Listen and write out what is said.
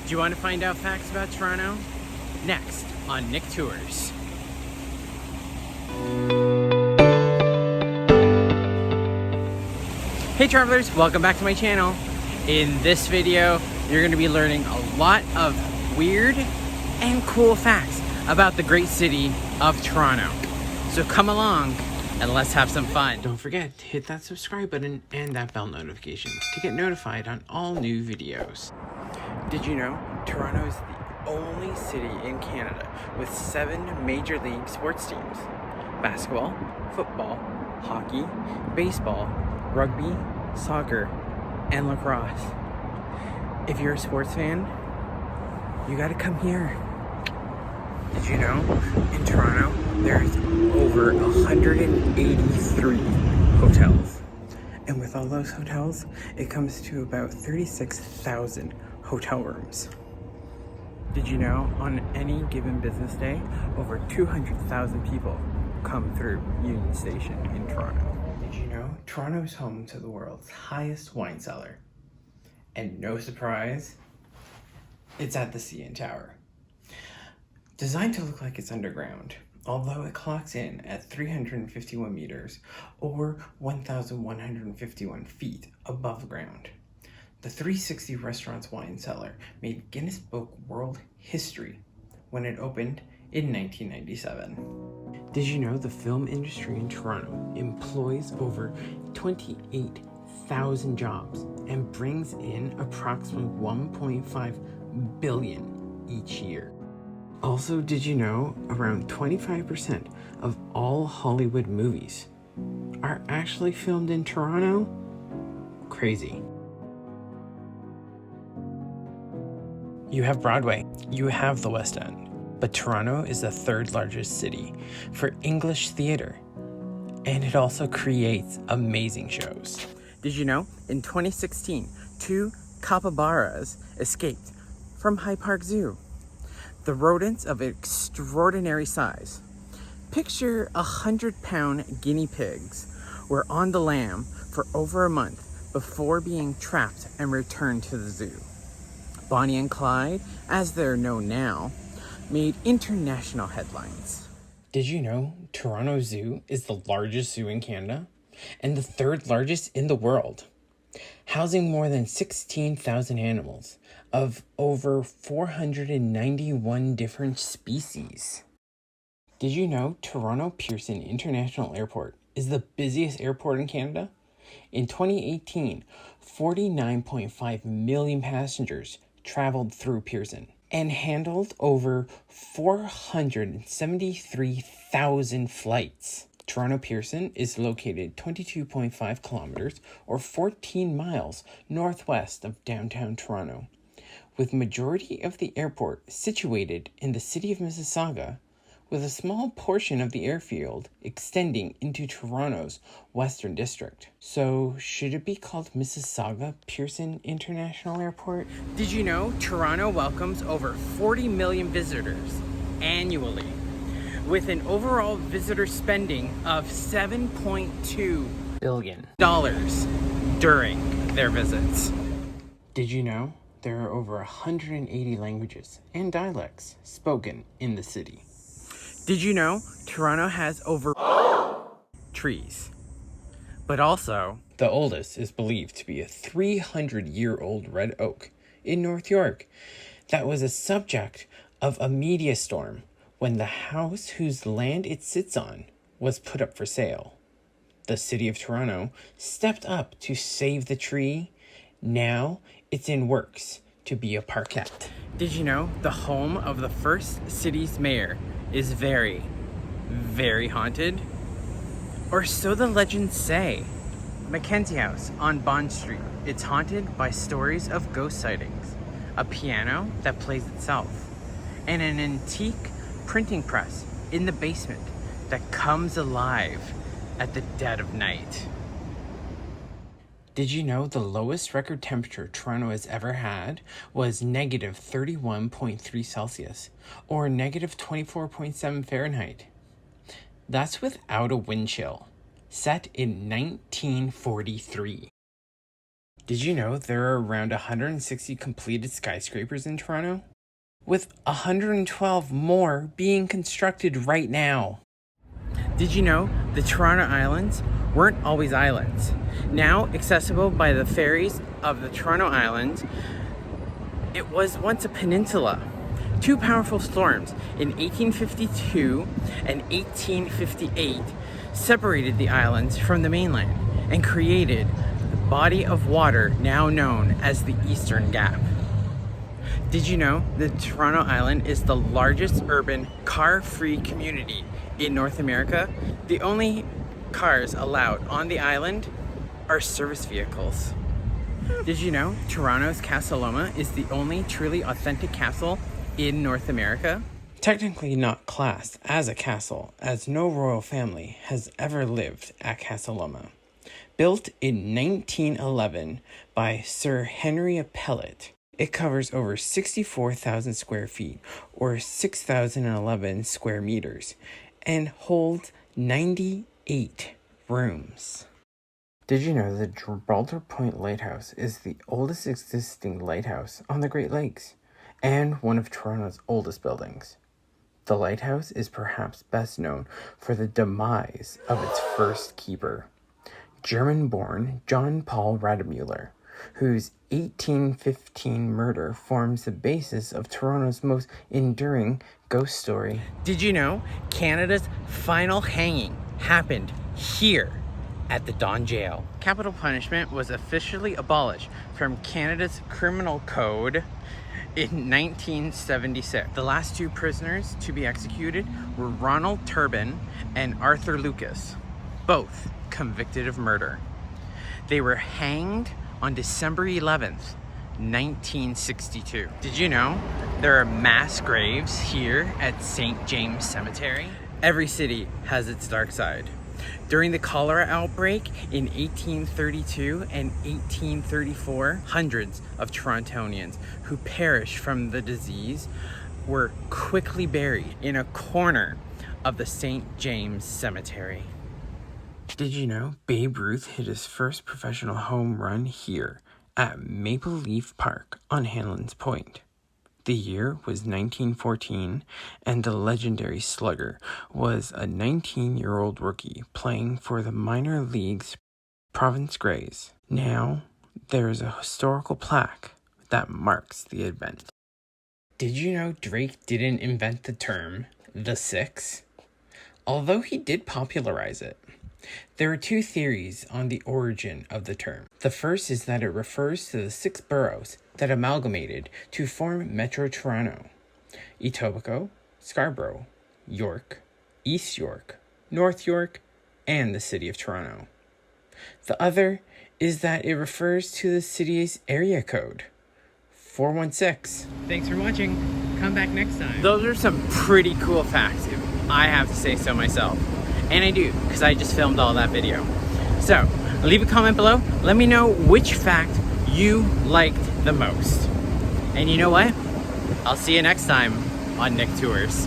Do you want to find out facts about Toronto? Next on Nick Tours. Hey travelers, welcome back to my channel. In this video, you're going to be learning a lot of weird and cool facts about the great city of Toronto. So come along and let's have some fun. Don't forget to hit that subscribe button and that bell notification to get notified on all new videos. Did you know Toronto is the only city in Canada with 7 major league sports teams? Basketball, football, hockey, baseball, rugby, soccer, and lacrosse. If you're a sports fan, you gotta come here. Did you know in Toronto there's over 183 hotels? And with all those hotels, it comes to about 36,000 hotel rooms. Did you know on any given business day, over 200,000 people come through Union Station in Toronto? Did you know Toronto is home to the world's highest wine cellar? And no surprise, it's at the CN Tower. Designed to look like it's underground, although it clocks in at 351 meters or 1,151 feet above ground. The 360 Restaurants Wine Cellar made Guinness Book World History when it opened in 1997. Did you know the film industry in Toronto employs over 28,000 jobs and brings in approximately $1.5 billion each year? Also, did you know around 25% of all Hollywood movies are actually filmed in Toronto? Crazy. You have Broadway, you have the West End, but Toronto is the 3rd largest city for English theater, and it also creates amazing shows. Did you know in 2016, 2 capybaras escaped from Hyde Park Zoo? The rodents of extraordinary size. Picture 100-pound guinea pigs were on the lam for over a month before being trapped and returned to the zoo. Bonnie and Clyde, as they're known now, made international headlines. Did you know Toronto Zoo is the largest zoo in Canada and the 3rd largest in the world, housing more than 16,000 animals of over 491 different species? Did you know Toronto Pearson International Airport is the busiest airport in Canada? In 2018, 49.5 million passengers traveled through Pearson and handled over 473,000 flights. Toronto Pearson is located 22.5 kilometers or 14 miles northwest of downtown Toronto, with majority of the airport situated in the city of Mississauga, with a small portion of the airfield extending into Toronto's Western District. So, should it be called Mississauga Pearson International Airport? Did you know Toronto welcomes over 40 million visitors annually, with an overall visitor spending of $7.2 billion during their visits? Did you know there are over 180 languages and dialects spoken in the city? Did you know Toronto has over trees? But also, the oldest is believed to be a 300-year-old red oak in North York that was a subject of a media storm when the house whose land it sits on was put up for sale. The city of Toronto stepped up to save the tree. Now it's in works to be a parkette. Did you know the home of the first city's mayor is very, very haunted? Or so the legends say. Mackenzie House on Bond Street. It's haunted by stories of ghost sightings, a piano that plays itself, and an antique printing press in the basement that comes alive at the dead of night. Did you know the lowest record temperature Toronto has ever had was negative 31.3 Celsius or negative 24.7 Fahrenheit? That's without a wind chill, set in 1943. Did you know there are around 160 completed skyscrapers in Toronto? With 112 more being constructed right now. Did you know the Toronto Islands weren't always islands? Now accessible by the ferries of the Toronto Islands, it was once a peninsula. Two powerful storms in 1852 and 1858 separated the islands from the mainland and created the body of water now known as the Eastern Gap. Did you know that Toronto Island is the largest urban car-free community in North America? The only cars allowed on the island are service vehicles. Did you know Toronto's Castle Loma is the only truly authentic castle in North America? Technically not classed as a castle, as no royal family has ever lived at Castle Loma. Built in 1911 by Sir Henry Pellet, it covers over 64,000 square feet, or 6,011 square meters, and holds 98 rooms. Did you know that Gibraltar Point Lighthouse is the oldest existing lighthouse on the Great Lakes, and one of Toronto's oldest buildings? The lighthouse is perhaps best known for the demise of its first keeper, German-born John Paul Rademüller, whose 1815 murder forms the basis of Toronto's most enduring ghost story. Did you know Canada's final hanging happened here at the Don Jail? Capital punishment was officially abolished from Canada's Criminal Code in 1976. The last two prisoners to be executed were Ronald Turbin and Arthur Lucas, both convicted of murder. They were hanged on December 11th, 1962. Did you know there are mass graves here at St. James Cemetery? Every city has its dark side. During the cholera outbreak in 1832 and 1834, hundreds of Torontonians who perished from the disease were quickly buried in a corner of the St. James Cemetery. Did you know Babe Ruth hit his first professional home run here at Maple Leaf Park on Hanlan's Point? The year was 1914, and the legendary slugger was a 19-year-old rookie playing for the minor leagues Province Grays. Now, there is a historical plaque that marks the event. Did you know Drake didn't invent the term, the Six? Although he did popularize it. There are two theories on the origin of the term. The first is that it refers to the 6 boroughs that amalgamated to form Metro Toronto: Etobicoke, Scarborough, York, East York, North York, and the City of Toronto. The other is that it refers to the city's area code, 416. Thanks for watching. Come back next time. Those are some pretty cool facts, if I have to say so myself. And I do, because I just filmed all that video. So, leave a comment below. Let me know which fact you liked the most. And you know what? I'll see you next time on Nick Tours.